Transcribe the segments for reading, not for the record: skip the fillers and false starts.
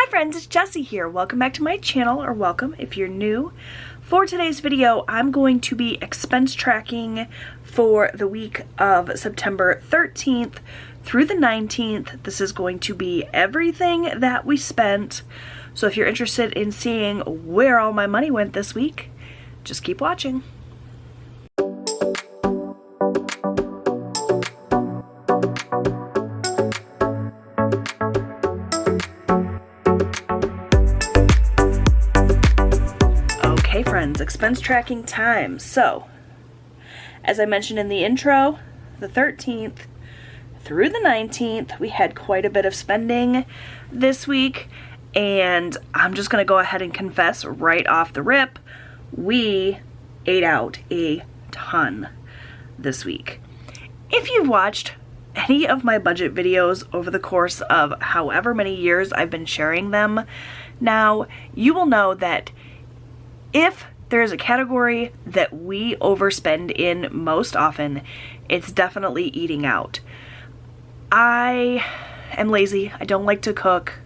Hi friends, it's Jessie here. Welcome back to my channel, or welcome if you're new. For today's video, I'm going to be expense tracking for the week of September 13th through the 19th. This is going to be everything that we spent. So if you're interested in seeing where all my money went this week, just keep watching. Okay friends, expense tracking time. So, as I mentioned in the intro, the 13th through the 19th, we had quite a bit of spending this week, and I'm just going to go ahead and confess right off the rip, we ate out a ton this week. If you've watched any of my budget videos over the course of however many years I've been sharing them now, you will know that if there is a category that we overspend in most often, it's definitely eating out. I am lazy. I don't like to cook.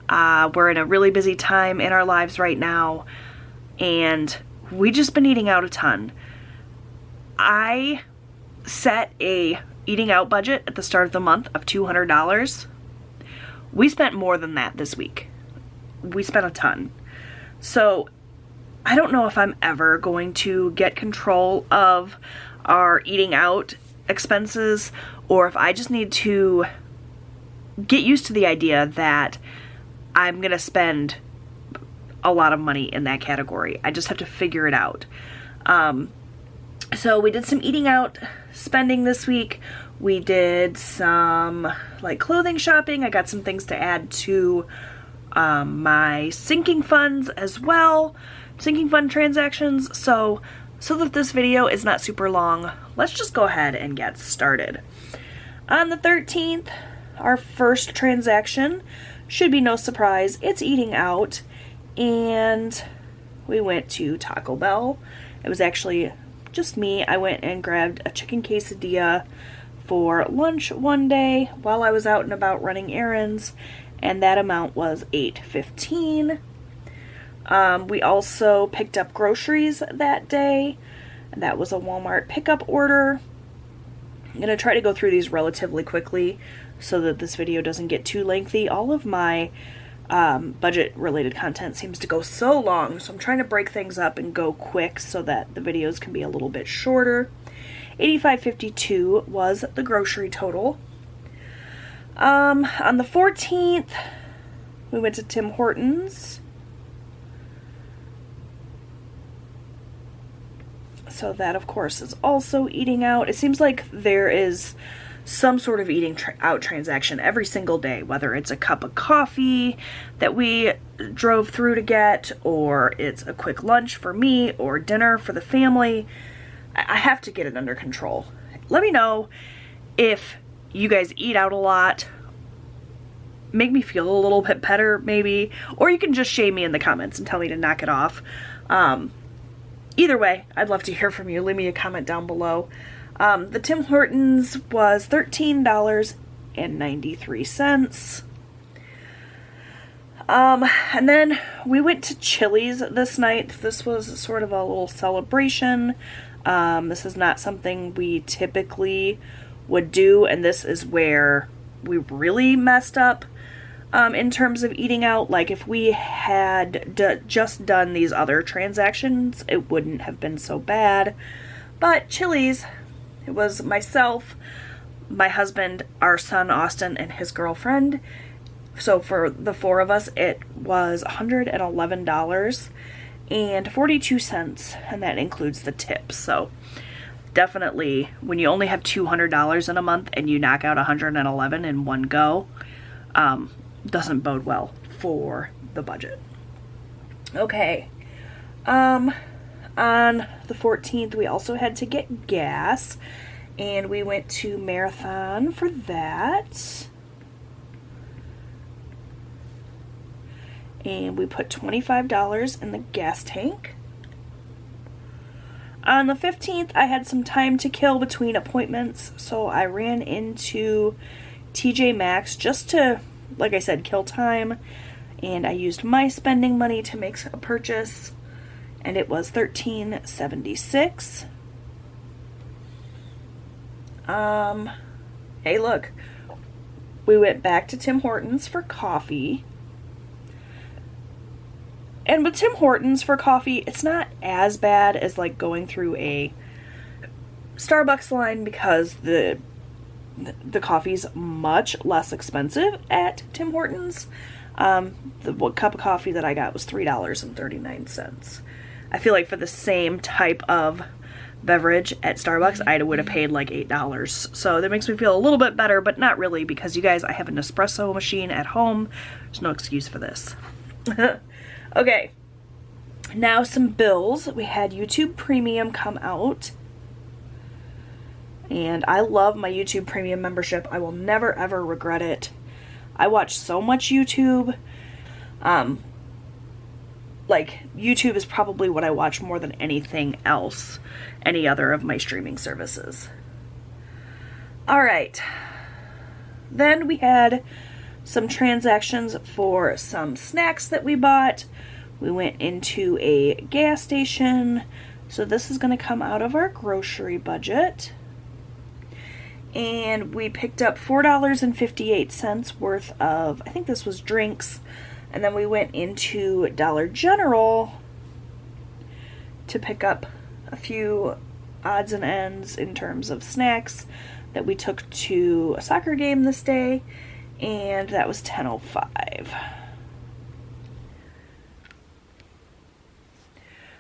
We're in a really busy time in our lives right now, and we just been eating out a ton. I set a eating out budget at the start of the month of $200. We spent more than that this week. We spent a ton. So I don't know if I'm ever going to get control of our eating out expenses, or if I just need to get used to the idea that I'm gonna spend a lot of money in that category. I just have to figure it out. So we did some eating out spending this week. We did some like clothing shopping. I got some things to add to my sinking funds as well. Sinking fund transactions. So that this video is not super long, let's just go ahead and get started. On the 13th, our first transaction should be no surprise. It's eating out, and we went to Taco Bell. It was actually just me. I went and grabbed a chicken quesadilla for lunch one day while I was out and about running errands, and that amount was $8.15. We also picked up groceries that day. That was a Walmart pickup order. I'm going to try to go through these relatively quickly so that this video doesn't get too lengthy. All of my budget-related content seems to go so long, so I'm trying to break things up and go quick so that the videos can be a little bit shorter. $85.52 was the grocery total. On the 14th, we went to Tim Hortons. So that, of course, is also eating out. It seems like there is some sort of eating out transaction every single day, whether it's a cup of coffee that we drove through to get, or it's a quick lunch for me, or dinner for the family. I have to get it under control. Let me know if you guys eat out a lot. Make me feel a little bit better, maybe. Or you can just shame me in the comments and tell me to knock it off. Either way, I'd love to hear from you. Leave me a comment down below. The Tim Hortons was $13.93. And then we went to Chili's this night. This was sort of a little celebration. This is not something we typically would do, and this is where we really messed up. In terms of eating out, like if we had just done these other transactions, it wouldn't have been so bad. But Chili's, it was myself, my husband, our son Austin, and his girlfriend. So for the four of us, it was $111.42, and that includes the tips. So definitely, when you only have $200 in a month and you knock out $111 in one go, doesn't bode well for the budget. Okay. On the 14th, we also had to get gas, and we went to Marathon for that. And we put $25 in the gas tank. On the 15th, I had some time to kill between appointments, so I ran into TJ Maxx just to, like I said, kill time. and I used my spending money to make a purchase, and it was $13.76. Hey, look, we went back to Tim Hortons for coffee. And with Tim Hortons for coffee, it's not as bad as like going through a Starbucks line, because the coffee's much less expensive at Tim Hortons. The cup of coffee that I got was $3.39. I feel like for the same type of beverage at Starbucks, I would have paid like $8. So that makes me feel a little bit better, but not really, because you guys, I have an espresso machine at home. There's no excuse for this. Okay, now some bills. We had YouTube Premium come out, and I love my YouTube Premium membership. I will never ever regret it. I watch so much YouTube. Like, YouTube is probably what I watch more than anything else, any other of my streaming services. Alright, then we had some transactions for some snacks that we bought. We went into a gas station, so this is going to come out of our grocery budget. And we picked up $4.58 worth of, I think this was drinks, and then we went into Dollar General to pick up a few odds and ends in terms of snacks that we took to a soccer game this day, and that was $10.05.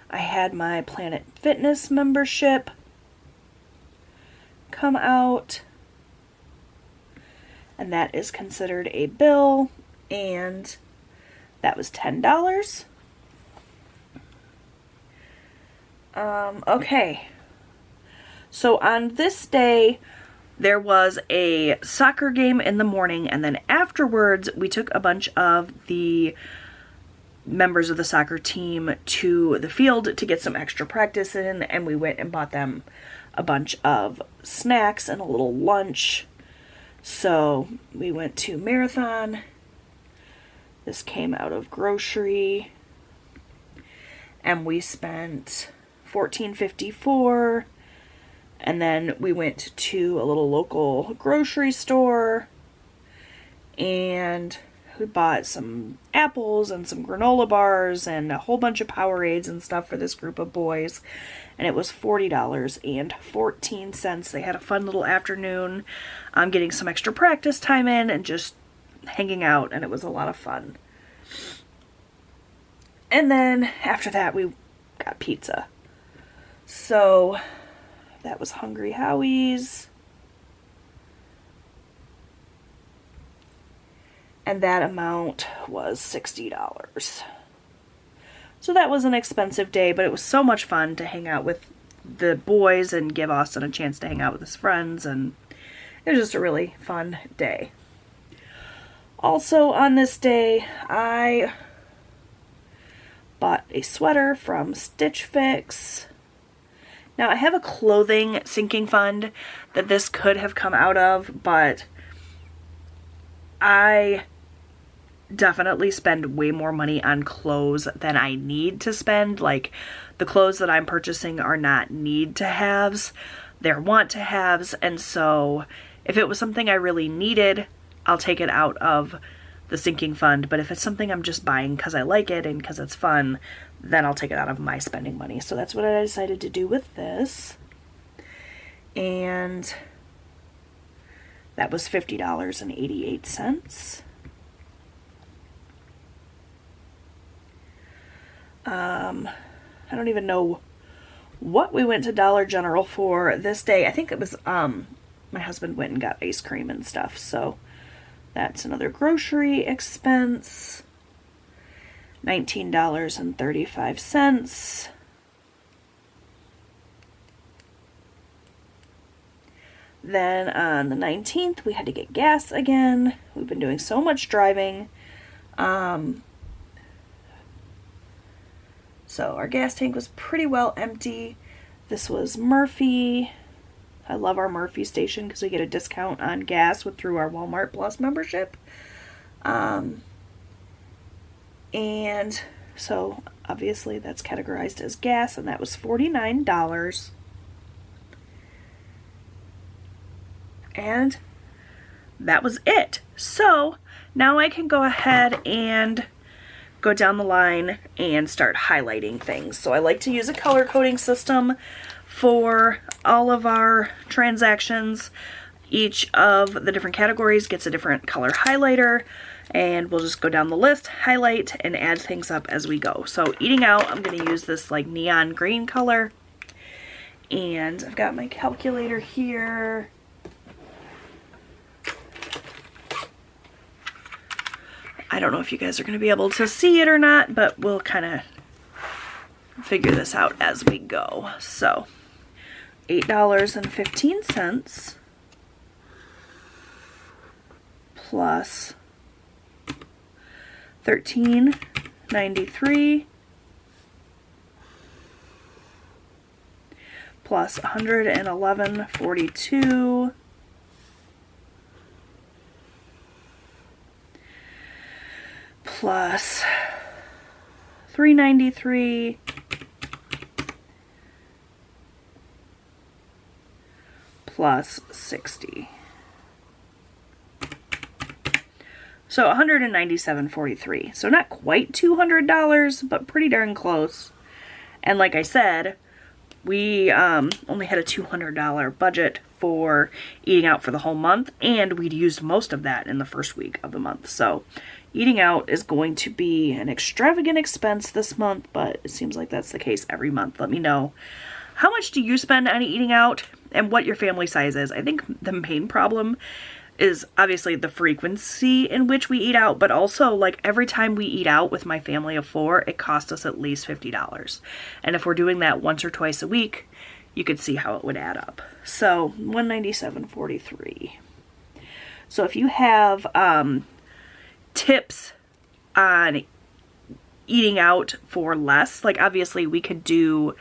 I had my Planet Fitness membership come out, and that is considered a bill, and that was $10. Okay, so on this day there was a soccer game in the morning, and then afterwards we took a bunch of the members of the soccer team to the field to get some extra practice in, and we went and bought them a bunch of snacks and a little lunch. So we went to Marathon. This came out of grocery, and we spent $14.54, and then we went to a little local grocery store, and we bought some apples and some granola bars and a whole bunch of Powerades and stuff for this group of boys, and it was $40.14. They had a fun little afternoon, getting some extra practice time in and just hanging out, and it was a lot of fun. And then after that we got pizza. So that was Hungry Howie's. And that amount was $60. So that was an expensive day, but it was so much fun to hang out with the boys and give Austin a chance to hang out with his friends, and it was just a really fun day. Also on this day, I bought a sweater from Stitch Fix. Now, I have a clothing sinking fund that this could have come out of, but I definitely spend way more money on clothes than I need to spend. Like, the clothes that I'm purchasing are not need-to-haves, they're want-to-haves, and so if it was something I really needed, I'll take it out of the sinking fund, but if it's something I'm just buying because I like it and because it's fun, then I'll take it out of my spending money. So that's what I decided to do with this, and that was $50.88. I don't even know what we went to Dollar General for this day. I think it was, my husband went and got ice cream and stuff, so that's another grocery expense. $19.35. Then on the 19th, we had to get gas again. We've been doing so much driving. So our gas tank was pretty well empty. This was Murphy. I love our Murphy station because we get a discount on gas through our Walmart Plus membership. And so obviously that's categorized as gas, and that was $49. And that was it. So now I can go ahead and go down the line and start highlighting things. So I like to use a color coding system for all of our transactions. Each of the different categories gets a different color highlighter, and we'll just go down the list, highlight, and add things up as we go. So eating out, I'm going to use this like neon green color, and I've got my calculator here. I don't know if you guys are going to be able to see it or not, but we'll kind of figure this out as we go. So $8.15 plus $13.93 plus $111.42 plus $3.93 plus 60. So $197.43. So not quite $200, but pretty darn close. And like I said, we only had a $200 budget for eating out for the whole month, and we'd used most of that in the first week of the month. So eating out is going to be an extravagant expense this month, but it seems like that's the case every month. Let me know, how much do you spend on eating out and what your family size is? I think the main problem is obviously the frequency in which we eat out, but also like every time we eat out with my family of 4, it costs us at least $50. And if we're doing that once or twice a week, you could see how it would add up. So $197.43. So if you have tips on eating out for less, like obviously we could do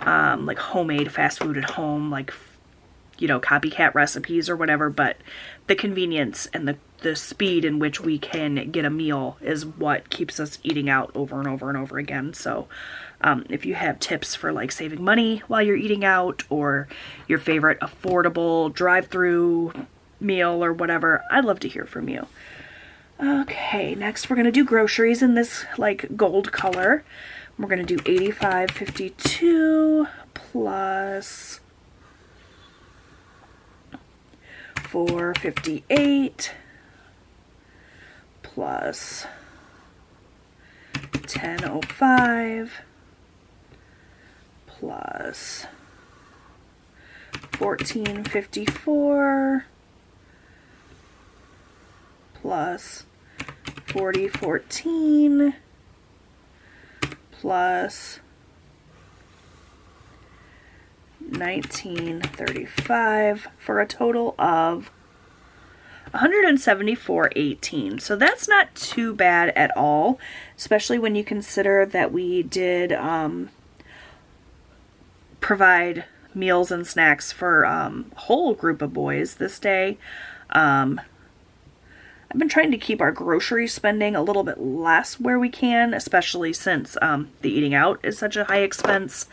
like homemade fast food at home, like, you know, copycat recipes or whatever, but the convenience and the speed in which we can get a meal is what keeps us eating out over and over and over again. So if you have tips for like saving money while you're eating out, or your favorite affordable drive-through meal or whatever, I'd love to hear from you. Okay, next we're going to do groceries in this like gold color. We're going to do $85.52 plus $4.58 plus $10.05 plus $14.54 plus $40.14 plus $19.35 for a total of $174.18. So that's not too bad at all, especially when you consider that we did provide meals and snacks for a whole group of boys this day. I've been trying to keep our grocery spending a little bit less where we can, especially since the eating out is such a high expense.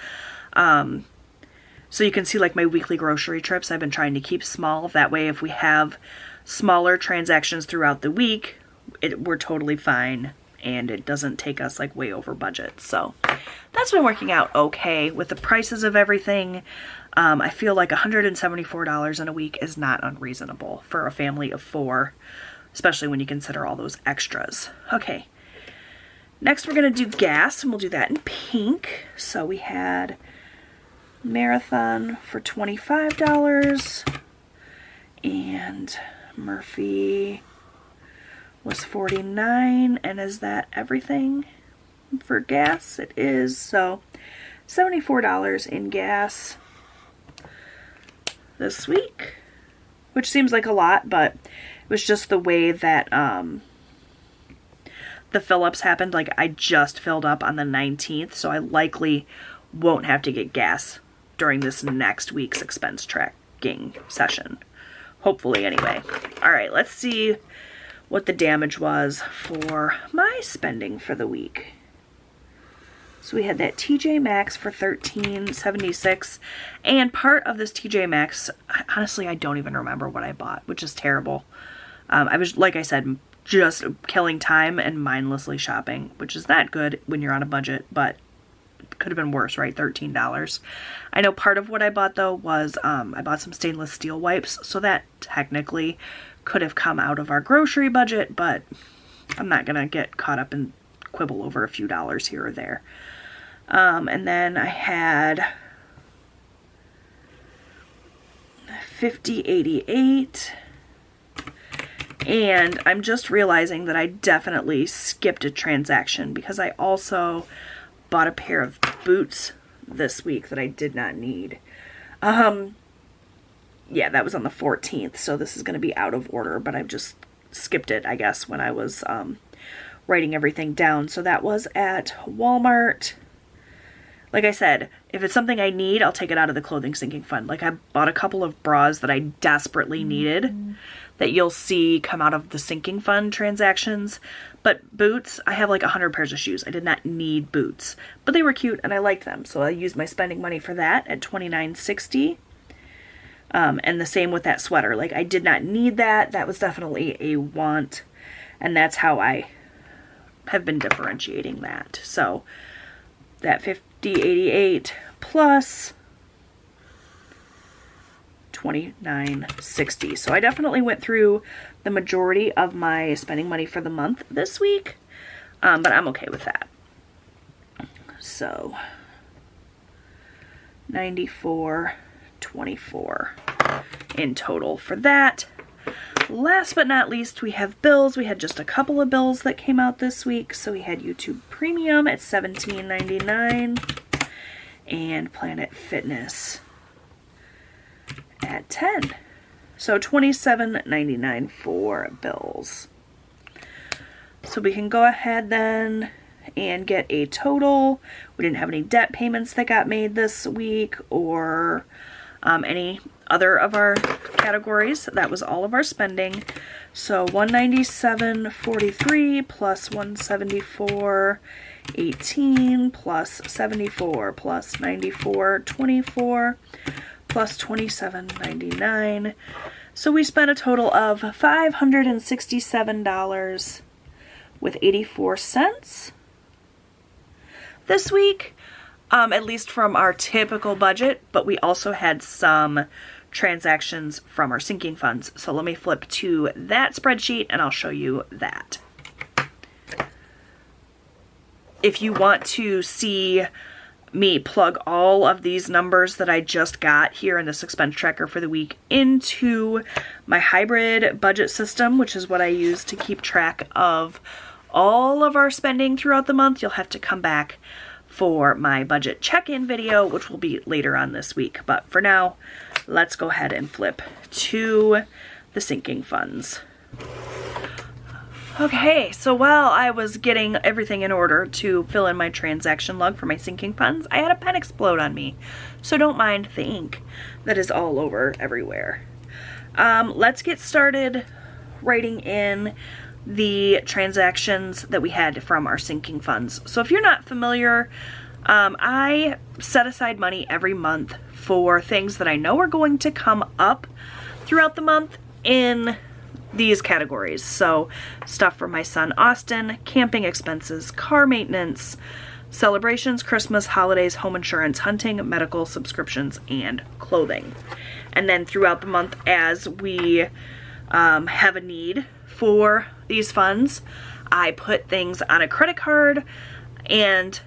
So you can see like my weekly grocery trips, I've been trying to keep small. That way if we have smaller transactions throughout the week, we're totally fine and it doesn't take us like way over budget. So that's been working out okay with the prices of everything. I feel like $174 in a week is not unreasonable for a family of 4, especially when you consider all those extras. Okay, next we're going to do gas, and we'll do that in pink. So we had Marathon for $25, and Murphy was $49, and is that everything for gas? It is. So $74 in gas this week, which seems like a lot, but it was just the way that the fill-ups happened. Like I just filled up on the 19th, so I likely won't have to get gas during this next week's expense tracking session. Hopefully, anyway. All right, let's see what the damage was for my spending for the week. So we had that TJ Maxx for $13.76, and part of this TJ Maxx, honestly, I don't even remember what I bought, which is terrible. I was, like I said, just killing time and mindlessly shopping, which is not good when you're on a budget, but it could have been worse, right? $13. I know part of what I bought, though, was I bought some stainless steel wipes, so that technically could have come out of our grocery budget, but I'm not going to get caught up and quibble over a few dollars here or there. And then I had $50.88, and I'm just realizing that I definitely skipped a transaction because I also bought a pair of boots this week that I did not need. Yeah, that was on the 14th, so this is going to be out of order, but I've just skipped it, I guess, when I was writing everything down. So that was at Walmart. Like I said, if it's something I need, I'll take it out of the clothing sinking fund. Like I bought a couple of bras that I desperately needed that you'll see come out of the sinking fund transactions. But boots, I have like 100 pairs of shoes. I did not need boots, but they were cute and I liked them. So I used my spending money for that at $29.60. And the same with that sweater. Like I did not need that. That was definitely a want. And that's how I have been differentiating that. So that $50.88 plus $29.60. So I definitely went through the majority of my spending money for the month this week. But I'm okay with that. So $94.24 in total for that. Last but not least, we have bills. We had just a couple of bills that came out this week. So we had YouTube Premium at $17.99 and Planet Fitness at $10. So $27.99 for bills. So we can go ahead then and get a total. We didn't have any debt payments that got made this week or any other of our categories. That was all of our spending. So $197.43 plus $174.18 plus $74 plus $94.24 plus $27.99. So we spent a total of $567 with 84 cents this week. At least from our typical budget, but we also had some transactions from our sinking funds. So let me flip to that spreadsheet and I'll show you that. If you want to see me plug all of these numbers that I just got here in this expense tracker for the week into my hybrid budget system, which is what I use to keep track of all of our spending throughout the month, you'll have to come back for my budget check-in video, which will be later on this week. But for now, let's go ahead and flip to the sinking funds. Okay, so while I was getting everything in order to fill in my transaction log for my sinking funds, I had a pen explode on me. So don't mind the ink that is all over everywhere. Let's get started writing in the transactions that we had from our sinking funds. So if you're not familiar, I set aside money every month for things that I know are going to come up throughout the month in these categories. So stuff for my son Austin, camping expenses, car maintenance, celebrations, Christmas, holidays, home insurance, hunting, medical, subscriptions, and clothing. And then throughout the month, as we have a need for these funds, I put things on a credit card and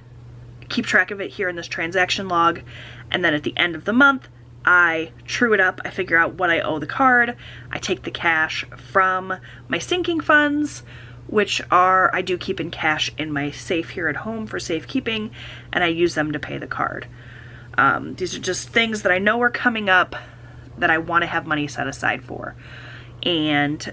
keep track of it here in this transaction log. And then at the end of the month, I true it up. I figure out what I owe the card. I take the cash from my sinking funds, which are, I do keep in cash in my safe here at home for safekeeping, and I use them to pay the card. These are just things that I know are coming up that I want to have money set aside for. And,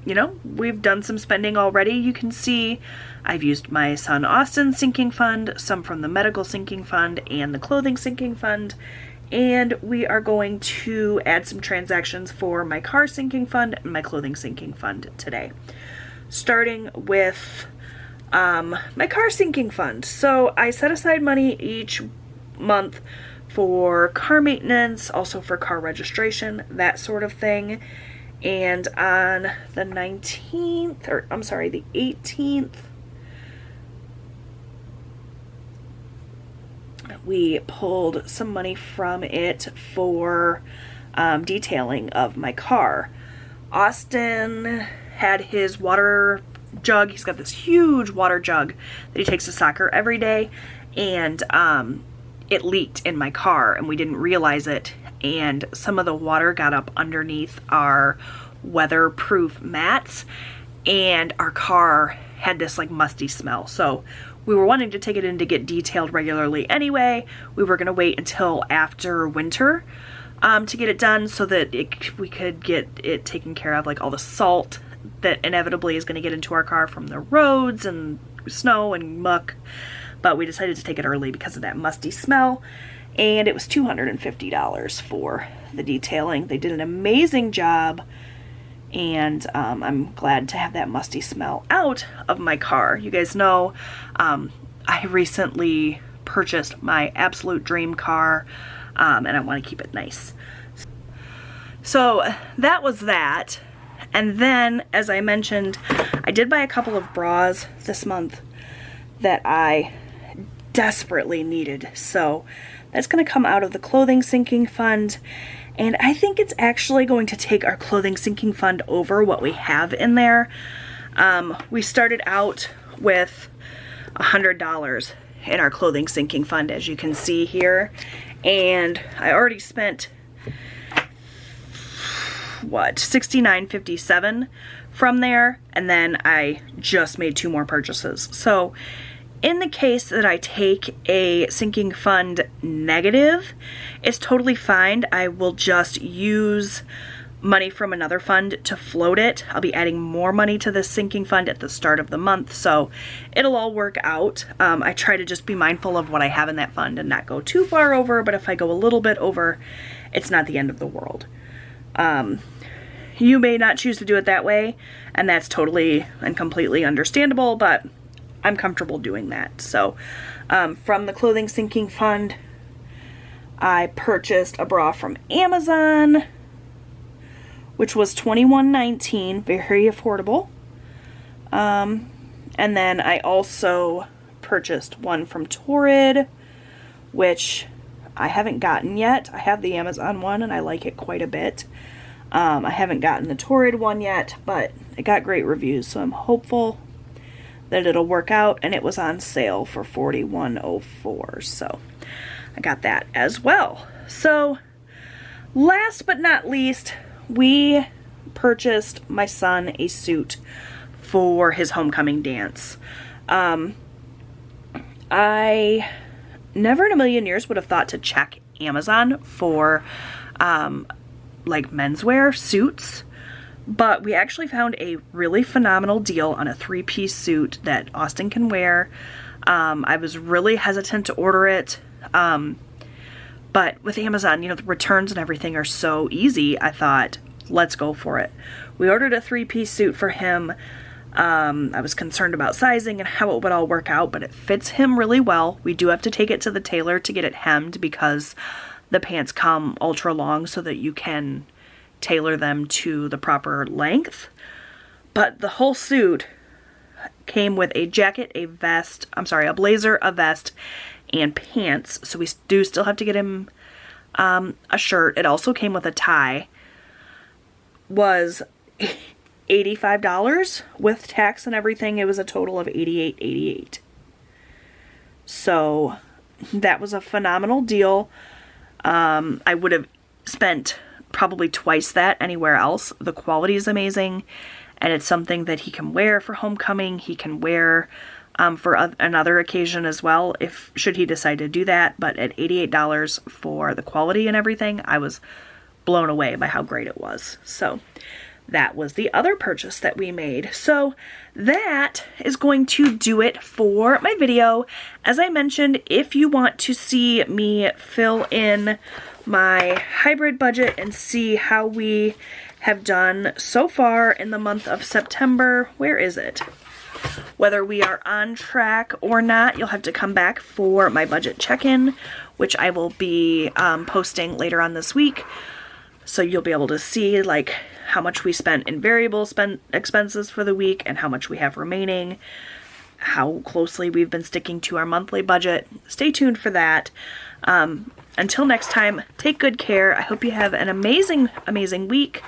you know, we've done some spending already. You can see I've used my son Austin's sinking fund, some from the medical sinking fund and the clothing sinking fund, and we are going to add some transactions for my car sinking fund and my clothing sinking fund today. Starting with my car sinking fund. So I set aside money each month for car maintenance, also for car registration, that sort of thing. And on the 19th, or I'm sorry, the 18th, we pulled some money from it for detailing of my car. Austin had his water jug. He's got this huge water jug that he takes to soccer every day, and it leaked in my car and we didn't realize it, and some of the water got up underneath our weatherproof mats, and our car had this like musty smell. So we were wanting to take it in to get detailed regularly anyway. We were going to wait until after winter to get it done so that we could get it taken care of, like all the salt that inevitably is going to get into our car from the roads and snow and muck. But we decided to take it early because of that musty smell, and it was $250 for the detailing. They did an amazing job, and I'm glad to have that musty smell out of my car. You guys know I recently purchased my absolute dream car, and I want to keep it nice. So that was that. And then, as I mentioned, I did buy a couple of bras this month that I desperately needed. So that's going to come out of the clothing sinking fund. And I think it's actually going to take our clothing sinking fund over what we have in there. We started out with $100 in our clothing sinking fund, as you can see here. And I already spent $69.57 from there, and then I just made 2 more purchases. So in the case that I take a sinking fund negative, it's totally fine. I will just use money from another fund to float it. I'll be adding more money to this sinking fund at the start of the month, so it'll all work out. I try to just be mindful of what I have in that fund and not go too far over, but if I go a little bit over, it's not the end of the world. You may not choose to do it that way, and that's totally and completely understandable, but I'm comfortable doing that. So from the clothing sinking fund, I purchased a bra from Amazon, which was $21.19, very affordable. And then I also purchased one from Torrid, which I haven't gotten yet. I have the Amazon one and I like it quite a bit. I haven't gotten the Torrid one yet, but it got great reviews, so I'm hopeful that it'll work out, and it was on sale for $41.04, so I got that as well. So last but not least, we purchased my son a suit for his homecoming dance. I never in a million years would have thought to check Amazon for like menswear suits, but we actually found a really phenomenal deal on a 3-piece suit that Austin can wear. I was really hesitant to order it, but with Amazon, you know, the returns and everything are so easy. I thought, let's go for it. We ordered a 3-piece suit for him. I was concerned about sizing and how it would all work out, but it fits him really well. We do have to take it to the tailor to get it hemmed because the pants come ultra long so that you can tailor them to the proper length. But the whole suit came with a jacket, a vest, a blazer, a vest, and pants. So we do still have to get him a shirt. It also came with a tie. Was $85 with tax and everything. It was a total of $88.88. So that was a phenomenal deal. I would have spent probably twice that anywhere else. The quality is amazing, and it's something that he can wear for homecoming. He can wear for another occasion as well, if should he decide to do that. But at $88 for the quality and everything, I was blown away by how great it was. So that was the other purchase that we made. So that is going to do it for my video. As I mentioned, if you want to see me fill in my hybrid budget and see how we have done so far in the month of September. Where is it? Whether we are on track or not, you'll have to come back for my budget check-in, which I will be posting later on this week. So you'll be able to see like how much we spent in variable expenses for the week and how much we have remaining, how closely we've been sticking to our monthly budget. Stay tuned for that. Until next time, take good care. I hope you have an amazing, amazing week.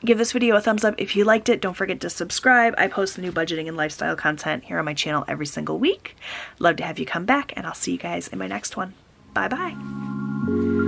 Give this video a thumbs up if you liked it. Don't forget to subscribe. I post new budgeting and lifestyle content here on my channel every single week. Love to have you come back, and I'll see you guys in my next one. Bye-bye.